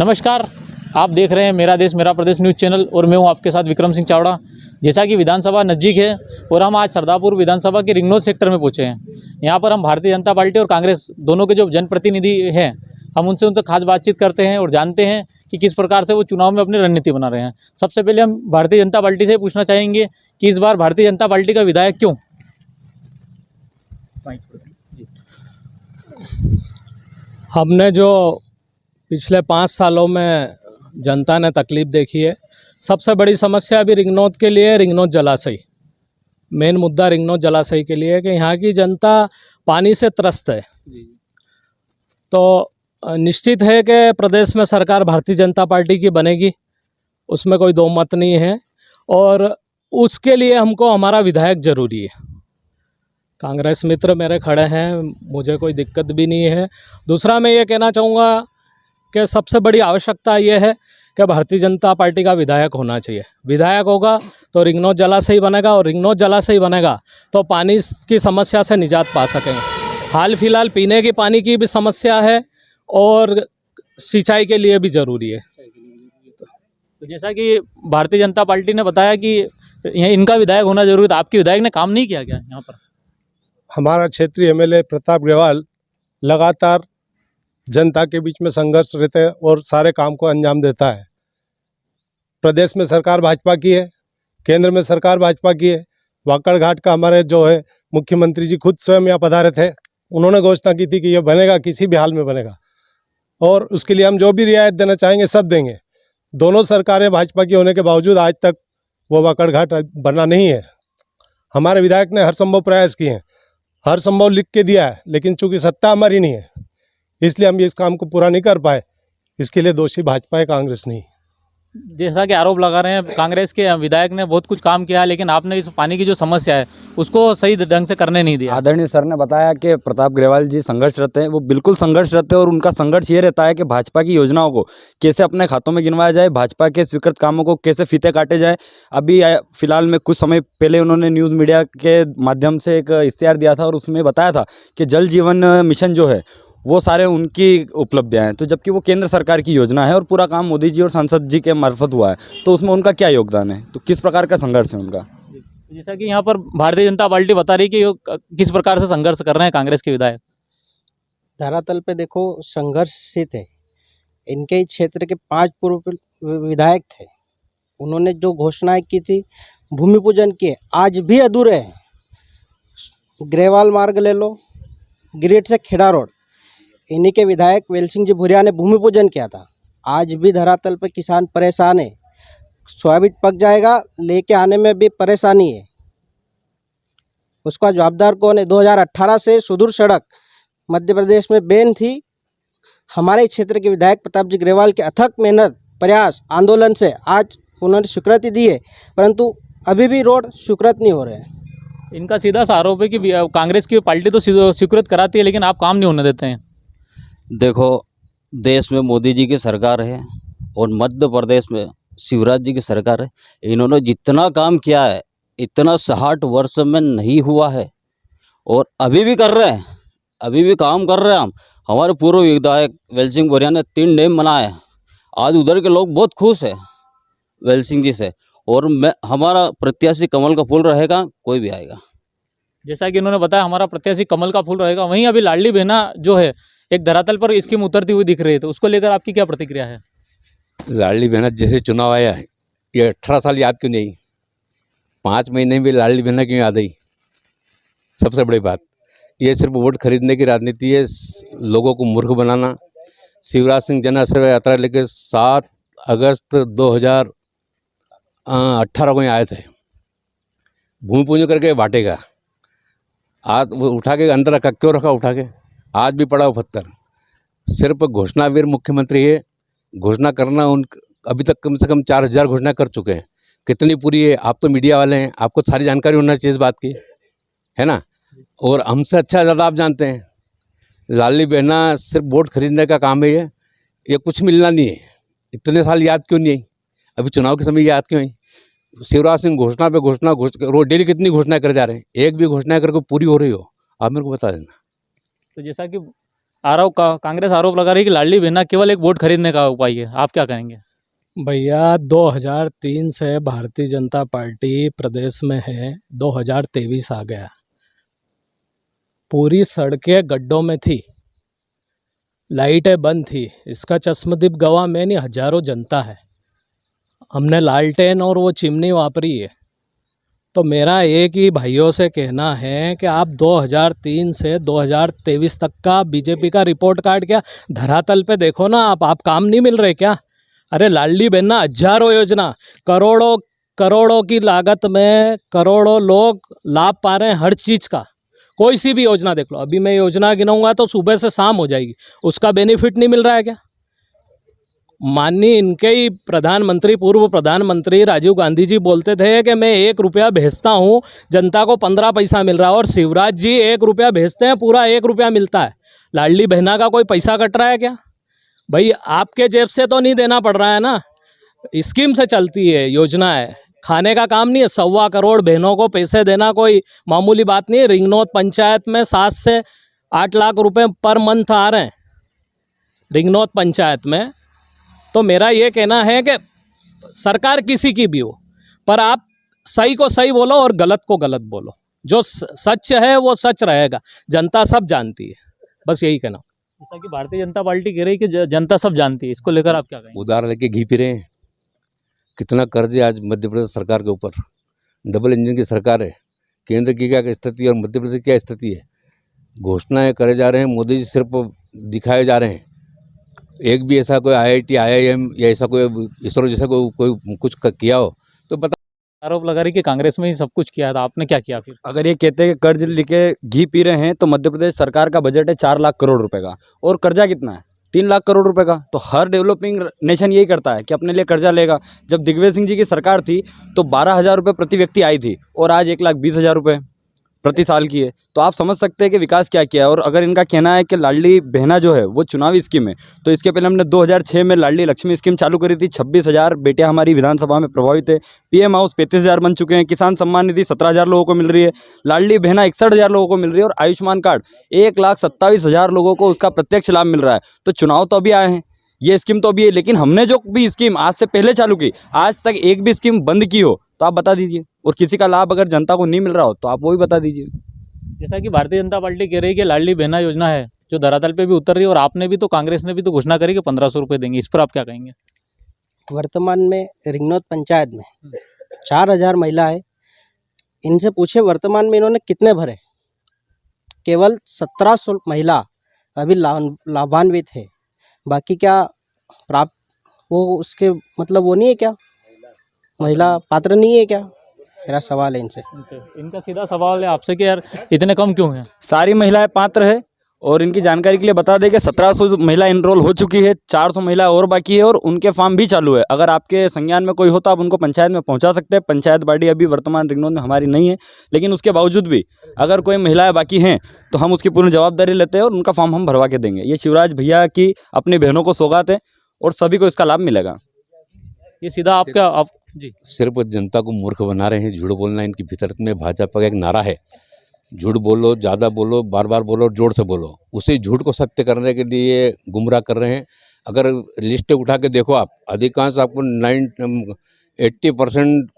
नमस्कार, आप देख रहे हैं मेरा देश मेरा प्रदेश न्यूज़ चैनल और मैं हूं आपके साथ विक्रम सिंह चावड़ा। जैसा कि विधानसभा नज़दीक है और हम आज सरदापुर विधानसभा के रिंगनौद सेक्टर में पहुंचे हैं। यहां पर हम भारतीय जनता पार्टी और कांग्रेस दोनों के जो जनप्रतिनिधि हैं, हम उनसे खास बातचीत करते हैं और जानते हैं कि किस प्रकार से वो चुनाव में अपनी रणनीति बना रहे हैं। सबसे पहले हम भारतीय जनता पार्टी से पूछना चाहेंगे कि इस बार भारतीय जनता पार्टी का विधायक क्यों? हमने जो पिछले 5 सालों में जनता ने तकलीफ़ देखी है, सबसे बड़ी समस्या अभी रिंगनौद के लिए रिंगनौद जलाशय। मेन मुद्दा रिंगनौद जलाशय के लिए है कि यहाँ की जनता पानी से त्रस्त है। तो निश्चित है कि प्रदेश में सरकार भारतीय जनता पार्टी की बनेगी, उसमें कोई दो मत नहीं है और उसके लिए हमको हमारा विधायक ज़रूरी है। कांग्रेस मित्र मेरे खड़े हैं, मुझे कोई दिक्कत भी नहीं है। दूसरा मैं ये कहना चाहूँगा कि सबसे बड़ी आवश्यकता ये है कि भारतीय जनता पार्टी का विधायक होना चाहिए। विधायक होगा तो रिंगनौद जलाशय बनेगा और रिंगनौद जलाशय बनेगा तो पानी की समस्या से निजात पा सकेंगे। हाल फिलहाल पीने की पानी की भी समस्या है और सिंचाई के लिए भी ज़रूरी है। तो जैसा कि भारतीय जनता पार्टी ने बताया कि इनका विधायक होना जरूरी था, आपके विधायक ने काम नहीं किया क्या यहाँ पर? हमारा क्षेत्रीय एमएलए प्रताप ग्रेवाल लगातार जनता के बीच में संघर्ष रहते हैं और सारे काम को अंजाम देता है। प्रदेश में सरकार भाजपा की है, केंद्र में सरकार भाजपा की है। वाकड़ घाट का हमारे जो है मुख्यमंत्री जी खुद स्वयं यहाँ पधारे थे, उन्होंने घोषणा की थी कि ये बनेगा, किसी भी हाल में बनेगा और उसके लिए हम जो भी रियायत देना चाहेंगे सब देंगे। दोनों सरकारें भाजपा की होने के बावजूद आज तक वो वाकड़ घाट बना नहीं है। हमारे विधायक ने हर संभव प्रयास किए हैं, हर संभव लिख के दिया है, लेकिन चूंकि सत्ता हमारी नहीं है इसलिए हम इस काम को पूरा नहीं कर पाए। इसके लिए दोषी भाजपा है, कांग्रेस नहीं। जैसा कि आरोप लगा रहे हैं कांग्रेस के विधायक ने बहुत कुछ काम किया, लेकिन आपने इस पानी की जो समस्या है उसको सही ढंग से करने नहीं दिया। आदरणीय सर ने बताया कि प्रताप ग्रेवाल जी संघर्षरत हैं, वो बिल्कुल संघर्षरत है और उनका संघर्ष ये रहता है कि भाजपा की योजनाओं को कैसे अपने खातों में गिनवाया जाए, भाजपा के स्वीकृत कामों को कैसे फीते काटे जाए। अभी फिलहाल में कुछ समय पहले उन्होंने न्यूज़ मीडिया के माध्यम से एक इश्तिहार दिया था और उसमें बताया था कि जल जीवन मिशन जो है वो सारे उनकी उपलब्धियां हैं। तो जबकि वो केंद्र सरकार की योजना है और पूरा काम मोदी जी और सांसद जी के मार्फत हुआ है, तो उसमें उनका क्या योगदान है? तो किस प्रकार का संघर्ष है उनका? जैसा कि यहाँ पर भारतीय जनता पार्टी बता रही कि किस प्रकार से संघर्ष कर रहे हैं कांग्रेस के विधायक। धरातल पे देखो संघर्षित है। इनके ही क्षेत्र के 5 पूर्व विधायक थे, उन्होंने जो घोषणाएं की थी, भूमि पूजन किए, आज भी अधूरे हैं। ग्रेवाल मार्ग ले लो, गिरिट से खेड़ा रोड, इन्हीं के विधायक वेल सिंह जी भूरिया ने भूमि पूजन किया था। आज भी धरातल पर किसान परेशान है, सोयाबीन पक जाएगा, लेके आने में भी परेशानी है। उसका जवाबदार कौन है? 2018 से सुदूर सड़क मध्य प्रदेश में बैन थी। हमारे क्षेत्र के विधायक प्रताप जी ग्रेवाल के अथक मेहनत, प्रयास, आंदोलन से आज उन्होंने स्वीकृति दी है, परंतु अभी भी रोड स्वीकृत नहीं हो रहे हैं। इनका सीधा सा आरोप है कि कांग्रेस की पार्टी तो स्वीकृत कराती है लेकिन आप काम नहीं होने देते हैं। देखो, देश में मोदी जी की सरकार है और मध्य प्रदेश में शिवराज जी की सरकार है। इन्होंने जितना काम किया है इतना 60 वर्ष में नहीं हुआ है और अभी भी कर रहे हैं, अभी भी काम कर रहे हैं। हमारे पूर्व विधायक वेल सिंह भूरिया ने 3 डैम बनाए हैं। आज उधर के लोग बहुत खुश हैं वेल सिंह जी से और हमारा प्रत्याशी कमल का फूल रहेगा, कोई भी आएगा। जैसा कि इन्होंने बताया हमारा प्रत्याशी कमल का फूल रहेगा। वहीं अभी लाडली बहना जो है एक धरातल पर स्कीम उतरती हुई दिख रही है, तो उसको लेकर आपकी क्या प्रतिक्रिया है? लाडली बहना जैसे चुनाव आया है, ये 18 साल याद क्यों नहीं? 5 महीने में लाडली बहना क्यों याद आई? सबसे बड़ी बात ये सिर्फ वोट खरीदने की राजनीति है, लोगों को मूर्ख बनाना। शिवराज सिंह जन आशीर्वाद यात्रा लेकर 7 अगस्त 2018 को यहाँ आए थे, भूमि पूजन करके बांटेगा। आज वो उठा के अंदर रखा, क्यों रखा उठा के? आज भी पड़ा वो पत्थर। सिर्फ घोषणावीर मुख्यमंत्री है, घोषणा करना अभी तक कम से कम 4000 घोषणा कर चुके हैं। कितनी पूरी है? आप तो मीडिया वाले हैं, आपको सारी जानकारी होना चाहिए इस बात की, है ना? और हमसे अच्छा ज़्यादा आप जानते हैं। लाडली बहना सिर्फ वोट खरीदने का काम है, ये कुछ मिलना नहीं है। इतने साल याद क्यों नहीं आई? अभी चुनाव के समय याद क्यों आई? शिवराज सिंह घोषणा पे घोषणा रोज डेली कितनी घोषणा कर जा रहे हैं, एक भी घोषणा करके पूरी हो रही हो? आप मेरे को बता देना। तो जैसा कि कांग्रेस आरोप लगा रही है कि लाडली बहना केवल एक वोट खरीदने का उपाय है, आप क्या कहेंगे? भैया 2003 से भारतीय जनता पार्टी प्रदेश में है, 2023 आ गया, पूरी सड़कें गड्ढों में थी, लाइटें बंद थी, इसका चश्मदीप गवाह में नहीं हजारों जनता है। हमने लालटेन और वो चिमनी वापरी है। तो मेरा एक ही भाइयों से कहना है कि आप 2003 से 2023 तक का बीजेपी का रिपोर्ट कार्ड क्या धरातल पे देखो ना, आप काम नहीं मिल रहे क्या? अरे लाडली बहना हजारों योजना, करोड़ों करोड़ों की लागत में करोड़ों लोग लाभ पा रहे हैं हर चीज़ का। कोई सी भी योजना देख लो, अभी मैं योजना गिनाऊंगा तो सुबह से शाम हो जाएगी, उसका बेनिफिट नहीं मिल रहा है क्या? माननीय इनके ही प्रधानमंत्री, पूर्व प्रधानमंत्री राजीव गांधी जी बोलते थे कि मैं 1 रुपया भेजता हूँ, जनता को 15 पैसा मिल रहा है, और शिवराज जी 1 रुपया भेजते हैं, पूरा 1 रुपया मिलता है। लाडली बहना का कोई पैसा कट रहा है क्या? भाई आपके जेब से तो नहीं देना पड़ रहा है ना, स्कीम से चलती है, योजना है, खाने का काम नहीं है। 1.25 करोड़ बहनों को पैसे देना कोई मामूली बात नहीं है। रिंगनौद पंचायत में 7 से 8 लाख रुपए पर मंथ आ रहे हैं रिंगनौद पंचायत में। तो मेरा ये कहना है कि सरकार किसी की भी हो, पर आप सही को सही बोलो और गलत को गलत बोलो। जो सच है वो सच रहेगा, जनता सब जानती है, बस यही कहना। जैसा कि भारतीय जनता पार्टी कह रही है कि जनता सब जानती है, इसको लेकर आप क्या कहेंगे? उधार लेके घी पी रहे हैं। कितना कर्ज है आज मध्य प्रदेश सरकार के ऊपर। डबल इंजन की सरकार है। केंद्र की क्या स्थिति है और मध्य प्रदेश की क्या स्थिति है। घोषणाएं करे जा रहे हैं, मोदी जी सिर्फ दिखाए जा रहे हैं। एक भी ऐसा कोई IIT IIM या ऐसा कोई इसरो जैसा कोई कुछ किया हो तो बता। आरोप लगा रही है कि कांग्रेस में ही सब कुछ किया था, आपने क्या किया फिर? अगर ये कहते हैं कि कर्ज लेके घी पी रहे हैं, तो मध्य प्रदेश सरकार का बजट है 4 लाख करोड़ रुपए का, और कर्जा कितना है? 3 लाख करोड़ रुपए का। तो हर डेवलपिंग नेशन यही करता है कि अपने लिए कर्जा लेगा। जब दिग्विजय सिंह जी की सरकार थी तो 12,000 रुपये प्रति व्यक्ति आई थी, और आज 1,20,000 रुपये प्रति साल की है। तो आप समझ सकते हैं कि विकास क्या किया है। और अगर इनका कहना है कि लाडली बहना जो है वो चुनावी स्कीम है, तो इसके पहले हमने 2006 में लाडली लक्ष्मी स्कीम चालू करी थी। 26,000 बेटियां हमारी विधानसभा में प्रभावित है। PM हाउस 35,000 बन चुके हैं। किसान सम्मान निधि 17,000 लोगों को मिल रही है। लाडली बहना 61,000 लोगों को मिल रही है। और आयुष्मान कार्ड 1,27,000 लोगों को उसका प्रत्यक्ष लाभ मिल रहा है। तो चुनाव तो अभी आए हैं, ये स्कीम तो अभी है, लेकिन हमने जो भी स्कीम आज से पहले चालू की, आज तक एक भी स्कीम बंद की हो तो आप बता दीजिए। और किसी का लाभ अगर जनता को नहीं मिल रहा हो तो आप वो भी बता दीजिए। जैसा कि भारतीय जनता पार्टी कह रही है कि लाडली बहना योजना है जो धरातल पे भी उतर रही है, और आपने भी तो, कांग्रेस ने भी तो घोषणा करी कि 1,500 रुपये देंगे, इस पर आप क्या कहेंगे? वर्तमान में रिंगनौद पंचायत में 4,000 महिला है। इनसे पूछे वर्तमान में इन्होंने कितने भरे? केवल 1700 महिला अभी लाभान्वित है। बाकी क्या प्राप्त वो उसके मतलब वो नहीं है क्या, महिला पात्र नहीं है क्या? मेरा सवाल है इनसे। इनका सीधा सवाल है आपसे कि यार इतने कम क्यों हैं? सारी महिलाएं पात्र है। और इनकी जानकारी के लिए बता दें कि 1700 महिला इनरोल हो चुकी है, 400 महिला और बाकी है, और उनके फॉर्म भी चालू है। अगर आपके संज्ञान में कोई हो तो आप उनको पंचायत में पहुंचा सकते हैं। पंचायत बॉडी अभी वर्तमान रिंगनौद में हमारी नहीं है, लेकिन उसके बावजूद भी अगर कोई महिलाएं बाकी हैं तो हम उसकी पूर्ण जवाबदारी लेते हैं और उनका फॉर्म हम भरवा के देंगे। ये शिवराज भैया की अपनी बहनों को सौगात है और सभी को इसका लाभ मिलेगा। ये सीधा आपका आप जी सिर्फ जनता को मूर्ख बना रहे हैं। झूठ बोलना इनकी फितरत में, भाजपा का एक नारा है, झूठ बोलो, ज़्यादा बोलो, बार बार बोलो, जोर से बोलो। उसी झूठ को सत्य करने के लिए गुमराह कर रहे हैं। अगर लिस्ट उठा के देखो आप, अधिकांश आपको 80%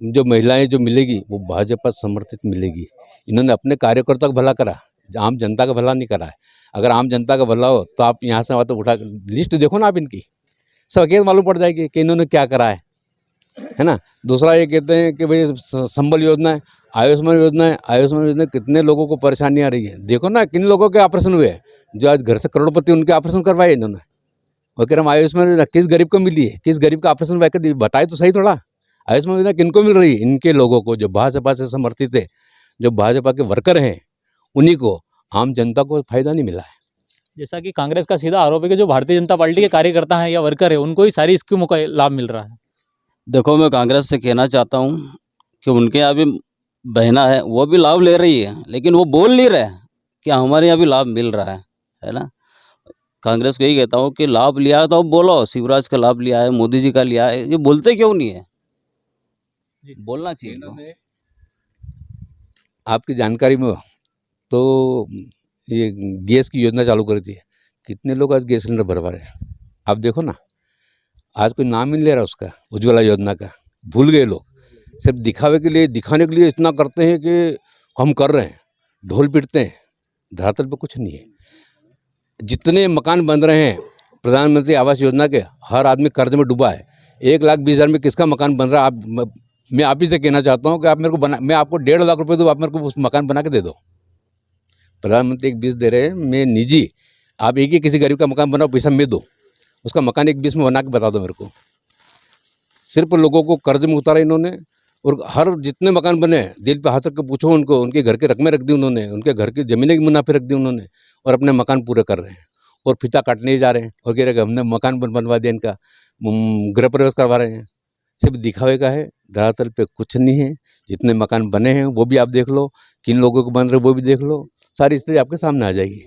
जो महिलाएं जो मिलेगी वो भाजपा समर्थित मिलेगी। इन्होंने अपने कार्यकर्ता का भला करा, आम जनता का भला नहीं करा है। अगर आम जनता का भला हो तो आप यहाँ से तो उठा लिस्ट देखो ना आप इनकी, सब अकेले मालूम पड़ जाएगी कि इन्होंने क्या करा है ना। दूसरा ये कहते हैं कि भाई संबल योजना है, आयुष्मान योजना है। आयुष्मान योजना कितने लोगों को परेशानी आ रही है। देखो ना किन लोगों के ऑपरेशन हुए हैं, जो आज घर से करोड़पति उनके ऑपरेशन करवाए इन्होंने। और कह रहे हम आयुष्मान योजना किस गरीब को मिली है, किस गरीब का ऑपरेशन वैसे बताए तो सही थोड़ा। आयुष्मान योजना किनको मिल रही है? इनके लोगों को, जो भाजपा से समर्थित है, जो भाजपा के वर्कर हैं, उन्हीं को। आम जनता को फायदा नहीं मिला है। जैसा कि कांग्रेस का सीधा आरोप है कि जो भारतीय जनता पार्टी के कार्यकर्ता हैं या वर्कर है, उनको ही सारी स्कीमों का लाभ मिल रहा है। देखो, मैं कांग्रेस से कहना चाहता हूँ कि उनके यहाँ भी बहना है, वो भी लाभ ले रही है, लेकिन वो बोल नहीं रहे कि हमारे यहाँ भी लाभ मिल रहा है ना। कांग्रेस को यही कहता हूँ कि लाभ लिया है तो अब बोलो, शिवराज का लाभ लिया है, मोदी जी का लिया है, ये बोलते क्यों नहीं है? बोलना चाहिए इनको। आपकी जानकारी में तो ये गैस की योजना चालू करी थी, कितने लोग आज गैस सिलेंडर भरवा रहे हैं आप देखो ना। आज कोई नाम ही नहीं ले रहा उसका, उज्ज्वला योजना का। भूल गए लोग, सिर्फ दिखावे के लिए, दिखाने के लिए इतना करते हैं कि हम कर रहे हैं, ढोल पीटते हैं, धरातल पे कुछ नहीं है। जितने मकान बन रहे हैं प्रधानमंत्री आवास योजना के, हर आदमी कर्ज में डूबा है। 1,20,000 में किसका मकान बन रहा है? मैं आप ही से कहना चाहता हूँ कि आप मेरे को मैं आपको 1.5 लाख रुपए दूँ, आप मेरे को उस मकान बना के दे दो। प्रधानमंत्री 1,20 दे रहे हैं, मैं निजी, आप एक ही किसी गरीब का मकान बनाओ, पैसा मैं दो, उसका मकान 1,20 में बना के बता दो मेरे को। सिर्फ लोगों को कर्ज में उतारा इन्होंने, और हर जितने मकान बने दिल पे हाथ रख के पूछो उनको, उनके घर की रकमें रख दी उन्होंने, उनके घर की ज़मीनें की मुनाफे रख दी उन्होंने, और अपने मकान पूरे कर रहे हैं। और फीता काटने जा रहे हैं और कह रहे हैं कि हमने मकान बनवा दिया, इनका गृह प्रवेश करवा रहे हैं। सिर्फ दिखावे का है, धरातल पे कुछ नहीं है। जितने मकान बने हैं वो भी आप देख लो, किन लोगों को बन रहे वो भी देख लो, सारी स्थिति आपके सामने आ जाएगी।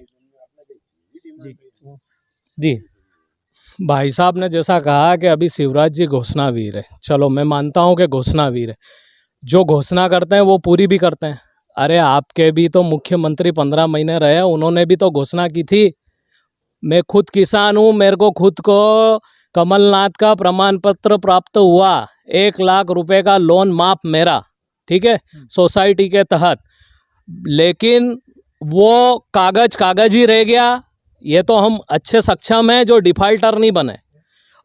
जी भाई साहब ने जैसा कहा कि अभी शिवराज जी घोषणावीर है, चलो मैं मानता हूँ कि घोषणावीर है। जो घोषणा करते हैं वो पूरी भी करते हैं। अरे आपके भी तो मुख्यमंत्री 15 महीने रहे, उन्होंने भी तो घोषणा की थी। मैं खुद किसान हूँ, मेरे को खुद को कमलनाथ का प्रमाण पत्र प्राप्त हुआ, 1 लाख रुपए का लोन माफ मेरा, ठीक है, सोसाइटी के तहत। लेकिन वो कागज ही रह गया। ये तो हम अच्छे सक्षम हैं जो डिफाल्टर नहीं बने,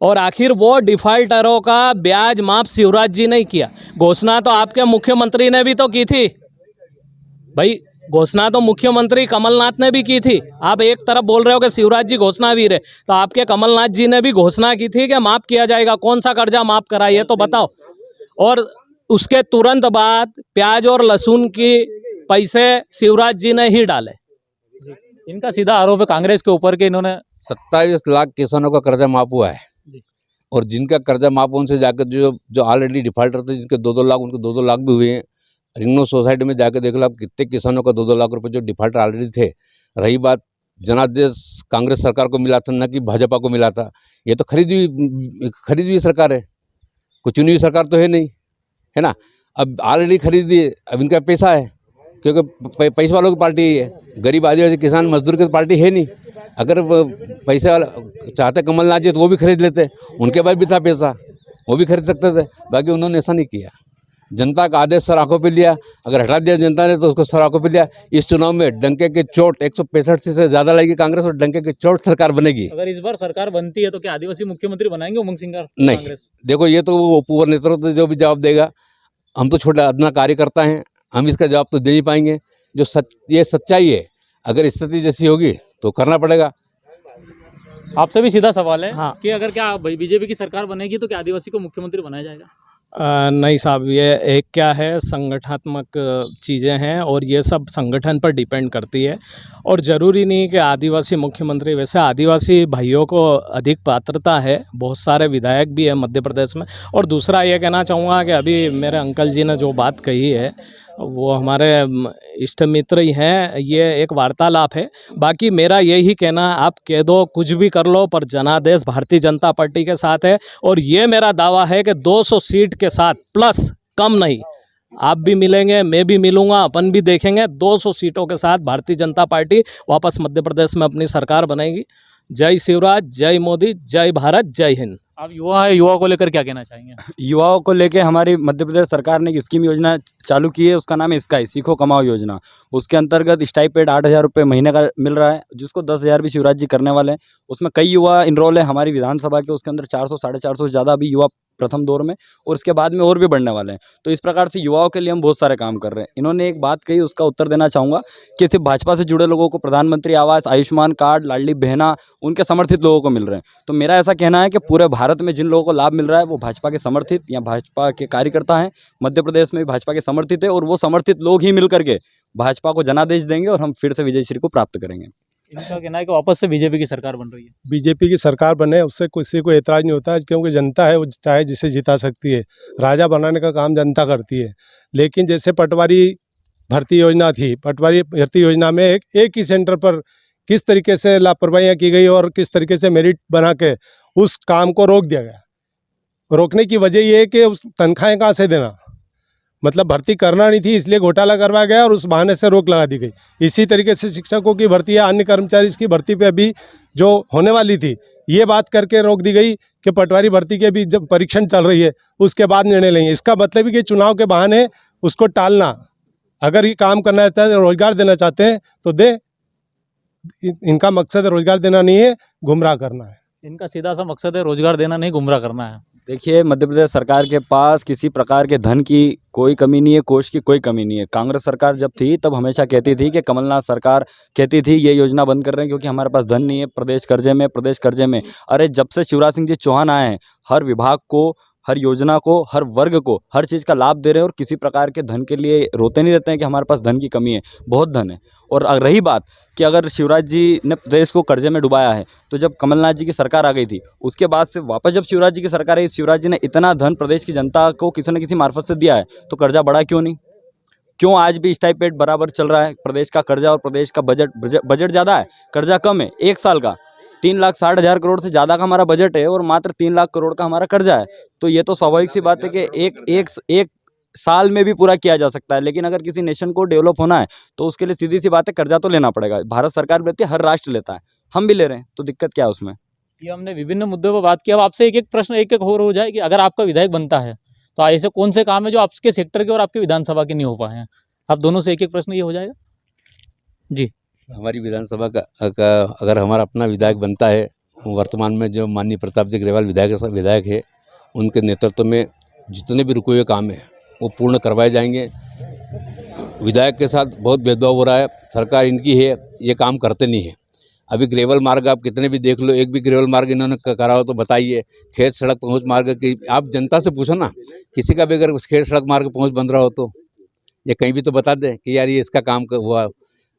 और आखिर वो डिफाल्टरों का ब्याज माफ शिवराज जी ने किया। घोषणा तो आपके मुख्यमंत्री ने भी तो की थी भाई, घोषणा तो मुख्यमंत्री कमलनाथ ने भी की थी। आप एक तरफ बोल रहे हो कि शिवराज जी घोषणावीर है, तो आपके कमलनाथ जी ने भी घोषणा की थी कि माफ किया जाएगा। कौन सा कर्जा माफ करा ये तो बताओ। और उसके तुरंत बाद प्याज और लहसुन की पैसे शिवराज जी ने ही डाले। इनका सीधा आरोप है कांग्रेस के ऊपर कि इन्होंने 27 लाख किसानों का कर्जा माफ हुआ है, और जिनका कर्जा माफ उनसे जाकर जो ऑलरेडी डिफाल्टर थे, जिनके 2-2 लाख, उनके 2-2 लाख भी हुए हैं। रिंगनों सोसाइटी में जाकर देख लो आप, कितने किसानों का 2-2 लाख रुपए जो डिफाल्टर ऑलरेडी थे। रही बात, जनादेश कांग्रेस सरकार को मिला था, न कि भाजपा को मिला था। ये तो खरीदी हुई सरकार है, कोई चुनी हुई सरकार तो है नहीं, है ना। अब ऑलरेडी खरीद दिए, अब इनका पैसा है, क्योंकि पैसे वालों की पार्टी है, गरीब आदिवासी किसान मजदूर की पार्टी है नहीं। अगर पैसे वाला चाहते कमलनाथ जी तो वो भी खरीद लेते, उनके पास भी था पैसा, वो भी खरीद सकते थे। बाकी उन्होंने ऐसा नहीं किया। जनता का आदेश सर आंखों पे लिया, अगर हटा दिया जनता ने तो उसको सर आंखों पे लिया। इस चुनाव में डंके के चोट 165 से ज़्यादा लगेगी कांग्रेस, और डंके के चोट सरकार बनेगी। अगर इस बार सरकार बनती है तो क्या आदिवासी मुख्यमंत्री बनाएंगे उमंग सिंह नहीं, कांग्रेस? देखो ये तो वो ऊपर नेतृत्व जो भी जवाब देगा, हम तो छोटा अदना कार्यकर्ता हैं, हम इसका जवाब तो दे नहीं पाएंगे। ये सच्चाई है, अगर स्थिति जैसी होगी तो करना पड़ेगा। आपसे भी सीधा सवाल है हाँ। कि अगर क्या बीजेपी की सरकार बनेगी तो क्या आदिवासी को मुख्यमंत्री बनाया जाएगा? नहीं साहब, ये एक क्या है, संगठनात्मक चीज़ें हैं और ये सब संगठन पर डिपेंड करती है। और ज़रूरी नहीं कि आदिवासी मुख्यमंत्री, वैसे आदिवासी भाइयों को अधिक पात्रता है, बहुत सारे विधायक भी है मध्य प्रदेश में। और दूसरा ये कहना चाहूँगा कि अभी मेरे अंकल जी ने जो बात कही है वो हमारे इष्ट मित्र ही हैं, ये एक वार्तालाप है। बाकी मेरा यही कहना, आप कह दो कुछ भी कर लो, पर जनादेश भारतीय जनता पार्टी के साथ है। और ये मेरा दावा है कि 200 सीट के साथ प्लस, कम नहीं। आप भी मिलेंगे, मैं भी मिलूंगा, अपन भी देखेंगे, 200 सीटों के साथ भारतीय जनता पार्टी वापस मध्य प्रदेश में अपनी सरकार बनाएगी। जय शिवराज, जय मोदी, जय भारत, जय हिंद। आप युवा है, युवा को लेकर क्या कहना चाहेंगे? युवाओं को लेके हमारी मध्य प्रदेश सरकार ने एक स्कीम योजना चालू की है, उसका नाम है स्काई, सीखो कमाओ योजना। उसके अंतर्गत स्टाइपेंड 8,000 रुपये महीने का मिल रहा है, जिसको 10,000 भी शिवराज जी करने वाले हैं। उसमें कई युवा इनरोल है हमारी विधानसभा के, उसके अंदर 400 साढ़े 400 से ज़्यादा अभी युवा प्रथम दौर में, और इसके बाद में और भी बढ़ने वाले हैं। तो इस प्रकार से युवाओं के लिए हम बहुत सारे काम कर रहे हैं। इन्होंने एक बात कही, उसका उत्तर देना चाहूँगा कि सिर्फ भाजपा से जुड़े लोगों को प्रधानमंत्री आवास, आयुष्मान कार्ड, लाडली बहना उनके समर्थित लोगों को मिल रहे हैं। तो मेरा ऐसा कहना है कि पूरे भारत में जिन लोगों को लाभ मिल रहा है वो भाजपा के समर्थित या भाजपा के कार्यकर्ता हैं। मध्य प्रदेश में भी भाजपा के समर्थित है, और वो समर्थित लोग ही मिल करके भाजपा को जनादेश देंगे और हम फिर से विजय श्री को प्राप्त करेंगे। इनका कहना है कि वापस से बीजेपी की सरकार बन रही है। बीजेपी की सरकार बने उससे किसी को एतराज़ नहीं होता है, क्योंकि जनता है वो चाहे जिसे जिता सकती है। राजा बनाने का काम जनता करती है। लेकिन जैसे पटवारी भर्ती योजना थी, पटवारी भर्ती योजना में एक ही सेंटर पर किस तरीके से लापरवाहियाँ की गई और किस तरीके से मेरिट बना के उस काम को रोक दिया गया। रोकने की वजह ये है कि उस तनख्वाहें कहाँ से देना, मतलब भर्ती करना नहीं थी इसलिए घोटाला करवाया गया और उस बहाने से रोक लगा दी गई। इसी तरीके से शिक्षकों की भर्ती या अन्य कर्मचारी की भर्ती पे अभी जो होने वाली थी ये बात करके रोक दी गई कि पटवारी भर्ती के भी जब परीक्षण चल रही है उसके बाद निर्णय लेंगे। इसका मतलब है कि चुनाव के बहाने उसको टालना, अगर ये काम करना चाहते हैं, रोजगार देना चाहते हैं तो दे, इनका मकसद रोजगार देना नहीं है, गुमराह करना है। इनका सीधा सा मकसद है रोजगार देना, नहीं गुमराह करना है। देखिए, मध्य प्रदेश सरकार के पास किसी प्रकार के धन की कोई कमी नहीं है, कोष की कोई कमी नहीं है। कांग्रेस सरकार जब थी तब हमेशा कहती थी कि कमलनाथ सरकार कहती थी ये योजना बंद कर रहे हैं क्योंकि हमारे पास धन नहीं है, प्रदेश कर्जे में। अरे जब से शिवराज सिंह जी चौहान आए हैं, हर विभाग को, हर योजना को, हर वर्ग को, हर चीज़ का लाभ दे रहे हैं और किसी प्रकार के धन के लिए रोते नहीं रहते हैं कि हमारे पास धन की कमी है, बहुत धन है। और रही बात कि अगर शिवराज जी ने प्रदेश को कर्जे में डुबाया है, तो जब कमलनाथ जी की सरकार आ गई थी उसके बाद से वापस जब शिवराज जी की सरकार आई, शिवराज जी ने इतना धन प्रदेश की जनता को किसी न किसी मार्फत से दिया है, तो कर्जा बढ़ा क्यों नहीं? क्यों आज भी स्टाइपेंड बराबर चल रहा है? प्रदेश का कर्जा और प्रदेश का बजट ज़्यादा है, कर्जा कम है। एक साल का 3,60,000 करोड़ से ज़्यादा का हमारा बजट है और मात्र 3 लाख करोड़ का हमारा कर्जा है। तो ये तो स्वाभाविक सी बात है कि एक साल में भी पूरा किया जा सकता है, लेकिन अगर किसी नेशन को डेवलप होना है तो उसके लिए सीधी सी बात है, कर्जा तो लेना पड़ेगा। भारत सरकार भी लेती है, हर राष्ट्र लेता है, हम भी ले रहे हैं, तो दिक्कत क्या है उसमें? ये हमने विभिन्न मुद्दों पर बात की। अब आपसे एक एक प्रश्न एक एक और हो जाए कि अगर आपका विधायक बनता है तो ऐसे कौन से काम है जो आपके सेक्टर के और आपके विधानसभा के नहीं हो पाए हैं? आप दोनों से एक एक प्रश्न ये हो जाएगा जी। हमारी विधानसभा का अगर हमारा अपना विधायक बनता है, वर्तमान में जो माननीय प्रताप जी ग्रेवाल विधायक है, उनके नेतृत्व में जितने भी रुके हुए काम हैं वो पूर्ण करवाए जाएंगे। विधायक के साथ बहुत भेदभाव हो रहा है, सरकार इनकी है, ये काम करते नहीं है। अभी ग्रेवल मार्ग आप कितने भी देख लो, एक भी ग्रेवल मार्ग इन्होंने करा हो तो बताइए। खेत सड़क पहुंच मार्ग की आप जनता से पूछो ना, किसी का भी अगर खेत सड़क मार्ग पहुंच बन रहा हो तो ये कहीं भी तो बता दें कि यार ये इसका काम हुआ।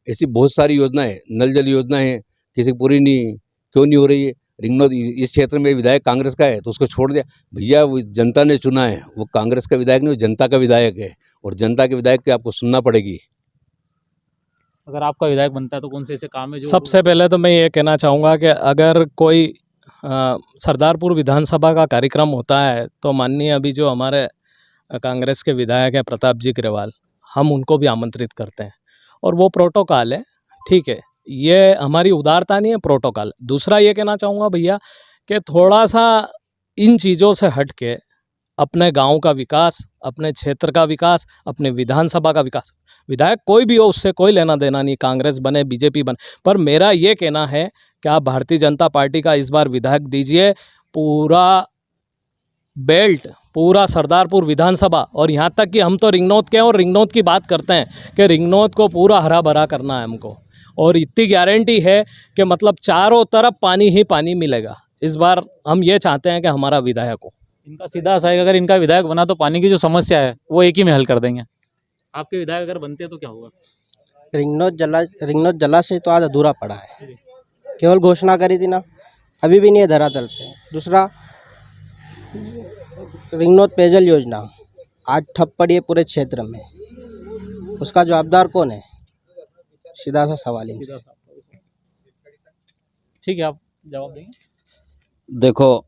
ऐसी बहुत सारी योजनाएं, नल जल योजना है, किसी पूरी नहीं क्यों नहीं हो रही है? रिंगनौद इस क्षेत्र में विधायक कांग्रेस का है तो उसको छोड़ दिया। भैया वो जनता ने चुना है, वो कांग्रेस का विधायक नहीं, वो जनता का विधायक है और जनता के विधायक की आपको सुनना पड़ेगी। अगर आपका विधायक बनता है तो कौन से ऐसे काम है जो सबसे पहले तो मैं ये कहना चाहूँगा कि अगर कोई सरदारपुर विधानसभा का कार्यक्रम होता है तो माननीय अभी जो हमारे कांग्रेस के विधायक हैं प्रताप जी ग्रेवाल, हम उनको भी आमंत्रित करते हैं और वो प्रोटोकॉल है, ठीक है, ये हमारी उदारता नहीं है, प्रोटोकॉल। दूसरा ये कहना चाहूँगा भैया कि थोड़ा सा इन चीज़ों से हट के अपने गांव का विकास, अपने क्षेत्र का विकास, अपने विधानसभा का विकास, विधायक कोई भी हो उससे कोई लेना देना नहीं, कांग्रेस बने बीजेपी बने, पर मेरा ये कहना है कि आप भारतीय जनता पार्टी का इस बार विधायक दीजिए, पूरा बेल्ट, पूरा सरदारपुर विधानसभा, और यहाँ तक कि हम तो रिंगनौद के हैं और रिंगनौद की बात करते हैं कि रिंगनौद को पूरा हरा भरा करना है हमको, और इतनी गारंटी है कि मतलब चारों तरफ पानी ही पानी मिलेगा। इस बार हम ये चाहते हैं कि हमारा विधायक हो। इनका सीधा सा है कि अगर इनका विधायक बना तो पानी की जो समस्या है वो एक ही में हल कर देंगे। आपके विधायक अगर बनते हैं तो क्या होगा? रिंगनौद जलाशय तो आज अधूरा पड़ा है, केवल घोषणा करी थी ना, अभी भी नहीं है धरातल पे। दूसरा, रिंगनौद पेयजल योजना आज ठप पड़ी है पूरे क्षेत्र में, उसका जवाबदार कौन है? सीधा सा सवाल है। ठीक है, आप जवाब देंगे। देखो,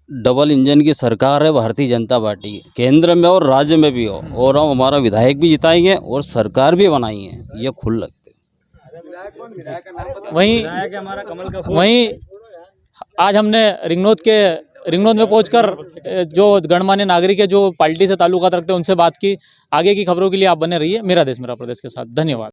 डबल इंजन की सरकार है भारतीय जनता पार्टी की, केंद्र में और राज्य में भी हो, और हम हमारा विधायक भी जिताएंगे और सरकार भी बनाएंगे, ये खुल लगते। वहीं आज हमने रिंगनौद में पहुंचकर जो गणमान्य नागरिक है जो पार्टी से ताल्लुकात रखते हैं उनसे बात की। आगे की खबरों के लिए आप बने रहिए मेरा देश मेरा प्रदेश के साथ। धन्यवाद।